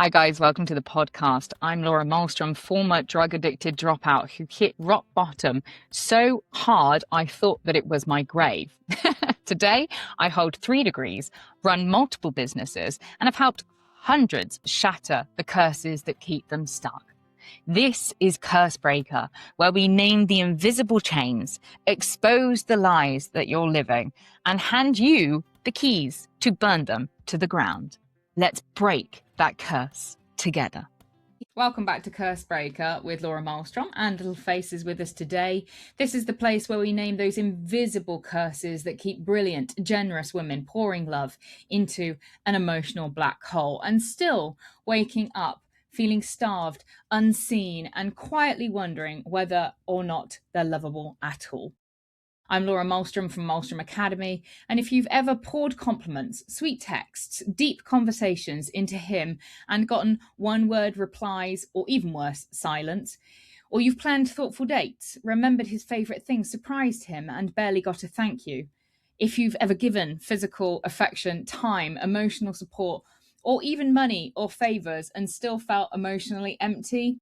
Hi, guys. Welcome to the podcast. I'm Laura Maelstrom, former drug addicted dropout who hit rock bottom so hard I thought that it was my grave. Today, I hold 3 degrees, run multiple businesses, and have helped hundreds shatter the curses that keep them stuck. This is Cursebreaker, where we name the invisible chains, expose the lies that you're living, and hand you the keys to burn them to the ground. Let's break that curse together. Welcome back to Cursebreaker with Laura Maelstrom and Little Faces with us today. This is the place where we name those invisible curses that keep brilliant, generous women pouring love into an emotional black hole and still waking up, feeling starved, unseen, and quietly wondering whether or not they're lovable at all. I'm Laura Maelstrom from Maelstrom Academy, and if you've ever poured compliments, sweet texts, deep conversations into him and gotten one-word replies, or even worse, silence, or you've planned thoughtful dates, remembered his favourite things, surprised him, and barely got a thank you, if you've ever given physical affection, time, emotional support, or even money or favours and still felt emotionally empty,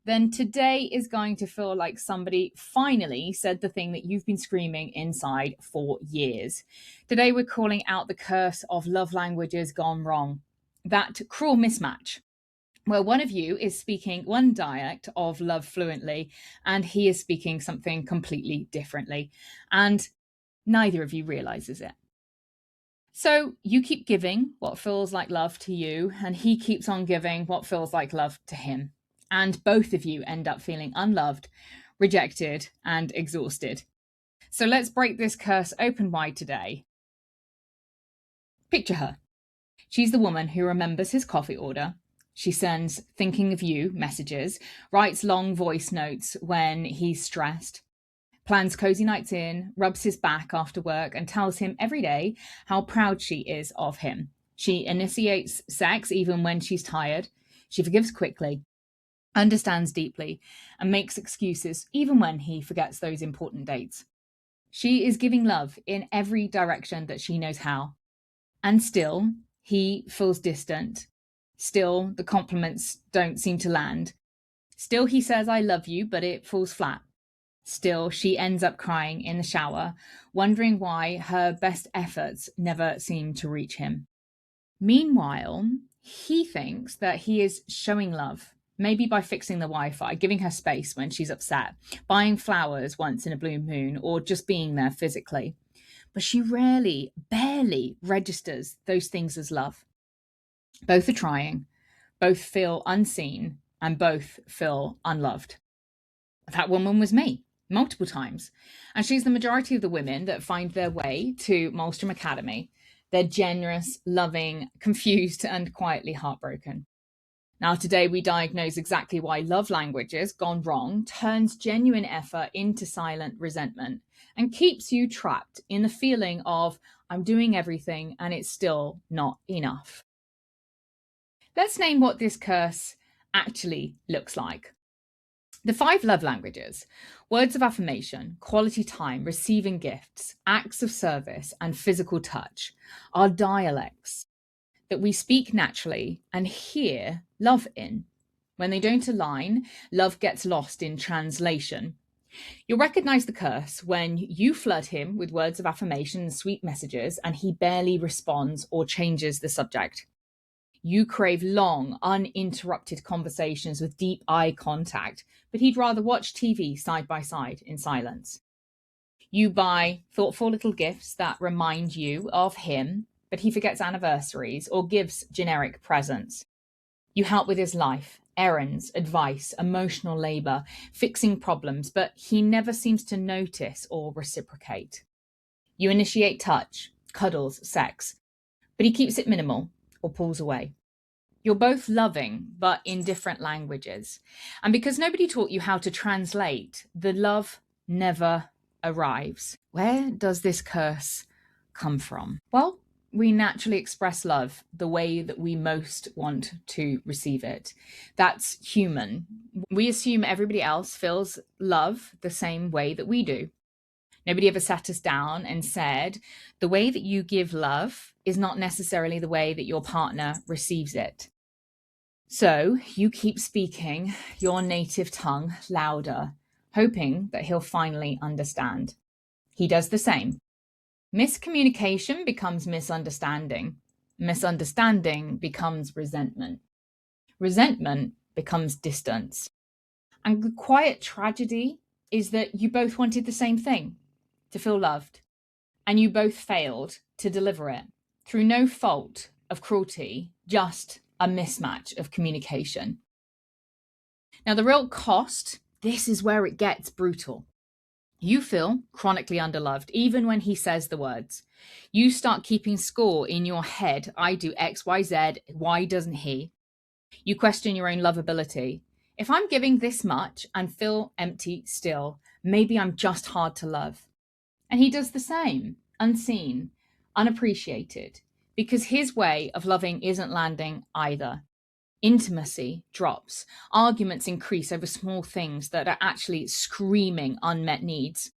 then today is going to feel like somebody finally said the thing that you've been screaming inside for years. Today, we're calling out the curse of love languages gone wrong, that cruel mismatch, where one of you is speaking one dialect of love fluently and he is speaking something completely differently, and neither of you realizes it. So you keep giving what feels like love to you, and he keeps on giving what feels like love to him. And both of you end up feeling unloved, rejected, and exhausted. So let's break this curse open wide today. Picture her. She's the woman who remembers his coffee order. She sends thinking of you messages, writes long voice notes when he's stressed, plans cozy nights in, rubs his back after work, and tells him every day how proud she is of him. She initiates sex even when she's tired. She forgives quickly, understands deeply, and makes excuses even when he forgets those important dates. She is giving love in every direction that she knows how. And still, he feels distant. Still, the compliments don't seem to land. Still, he says, "I love you," but it falls flat. Still, she ends up crying in the shower, wondering why her best efforts never seem to reach him. Meanwhile, he thinks that he is showing love, maybe by fixing the Wi-Fi, giving her space when she's upset, buying flowers once in a blue moon, or just being there physically. But she barely registers those things as love. Both are trying, both feel unseen, and both feel unloved. That woman was me, multiple times. And she's the majority of the women that find their way to Maelstrom Academy. They're generous, loving, confused, and quietly heartbroken. Now, today we diagnose exactly why love languages gone wrong turns genuine effort into silent resentment and keeps you trapped in the feeling of, I'm doing everything and it's still not enough. Let's name what this curse actually looks like. The 5 love languages: words of affirmation, quality time, receiving gifts, acts of service, and physical touch, are dialects that we speak naturally and hear love in. When they don't align, love gets lost in translation. You'll recognize the curse when you flood him with words of affirmation and sweet messages and he barely responds or changes the subject. You crave long, uninterrupted conversations with deep eye contact, but he'd rather watch TV side by side in silence. You buy thoughtful little gifts that remind you of him, but he forgets anniversaries or gives generic presents. You help with his life, errands, advice, emotional labor, fixing problems, but he never seems to notice or reciprocate. You initiate touch, cuddles, sex, but he keeps it minimal or pulls away. You're both loving, but in different languages. And because nobody taught you how to translate, the love never arrives. Where does this curse come from? Well, we naturally express love the way that we most want to receive it. That's human. We assume everybody else feels love the same way that we do. Nobody ever sat us down and said, the way that you give love is not necessarily the way that your partner receives it. So you keep speaking your native tongue louder, hoping that he'll finally understand. He does the same. Miscommunication becomes misunderstanding. Misunderstanding becomes resentment. Resentment becomes distance. And the quiet tragedy is that you both wanted the same thing, to feel loved, and you both failed to deliver it through no fault of cruelty, just a mismatch of communication. Now, the real cost, this is where it gets brutal. You feel chronically underloved, even when he says the words. You start keeping score in your head. I do X, Y, Z. Why doesn't he? You question your own lovability. If I'm giving this much and feel empty still, maybe I'm just hard to love. And he does the same, unseen, unappreciated, because his way of loving isn't landing either. Intimacy drops. Arguments increase over small things that are actually screaming unmet needs.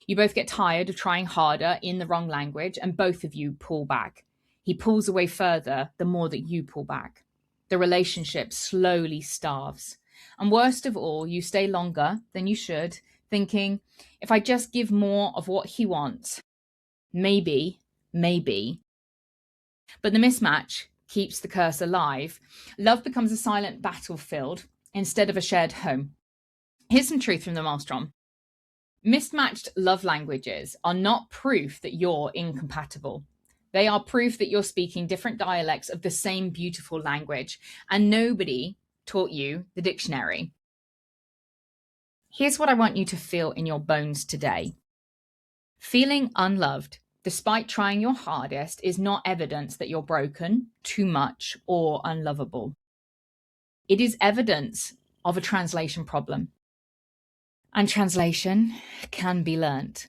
You both get tired of trying harder in the wrong language, and both of you pull back. He pulls away further the more that you pull back. The relationship slowly starves. And worst of all, you stay longer than you should, thinking, if I just give more of what he wants, maybe. But the mismatch keeps the curse alive. Love becomes a silent battlefield instead of a shared home. Here's some truth from the Maelstrom. Mismatched love languages are not proof that you're incompatible. They are proof that you're speaking different dialects of the same beautiful language, and nobody taught you the dictionary. Here's what I want you to feel in your bones today. Feeling unloved, despite trying your hardest, is not evidence that you're broken, too much, or unlovable. It is evidence of a translation problem. And translation can be learnt.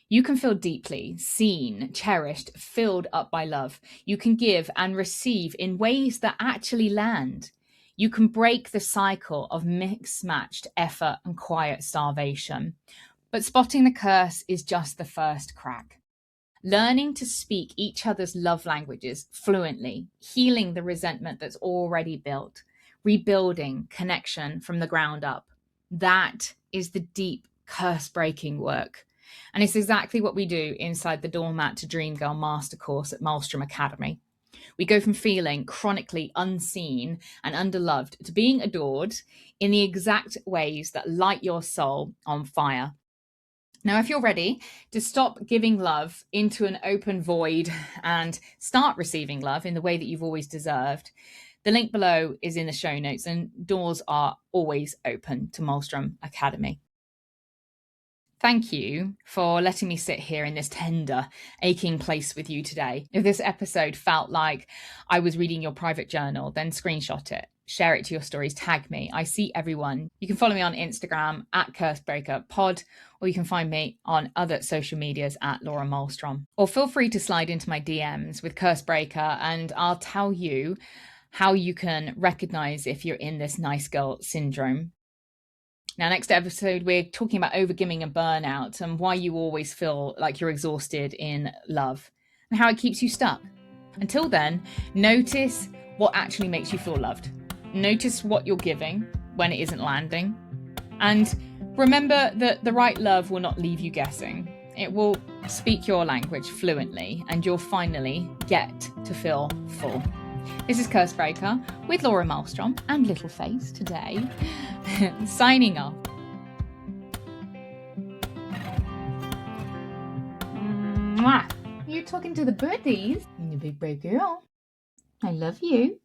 You can feel deeply seen, cherished, filled up by love. You can give and receive in ways that actually land. You can break the cycle of mismatched effort and quiet starvation. But spotting the curse is just the first crack. Learning to speak each other's love languages fluently, healing the resentment that's already built, rebuilding connection from the ground up. That is the deep curse-breaking work. And it's exactly what we do inside the Doormat to Dream Girl Master Course at Maelstrom Academy. We go from feeling chronically unseen and underloved to being adored in the exact ways that light your soul on fire. Now, if you're ready to stop giving love into an open void and start receiving love in the way that you've always deserved, the link below is in the show notes, and doors are always open to Maelstrom Academy. Thank you for letting me sit here in this tender, aching place with you today. If this episode felt like I was reading your private journal, then screenshot it, share it to your stories, tag me. I see everyone. You can follow me on Instagram at Cursebreaker Pod, or you can find me on other social medias at Laura Maelstrom. Or feel free to slide into my DMs with Cursebreaker, and I'll tell you how you can recognize if you're in this nice girl syndrome. Now, next episode, we're talking about overgiving and burnout and why you always feel like you're exhausted in love and how it keeps you stuck. Until then, notice what actually makes you feel loved. Notice what you're giving when it isn't landing. And remember that the right love will not leave you guessing. It will speak your language fluently, and you'll finally get to feel full. This is Cursebreaker with Laura Maelstrom and Littleface today, signing off. Mwah. You're talking to the birdies. You big brave girl. I love you.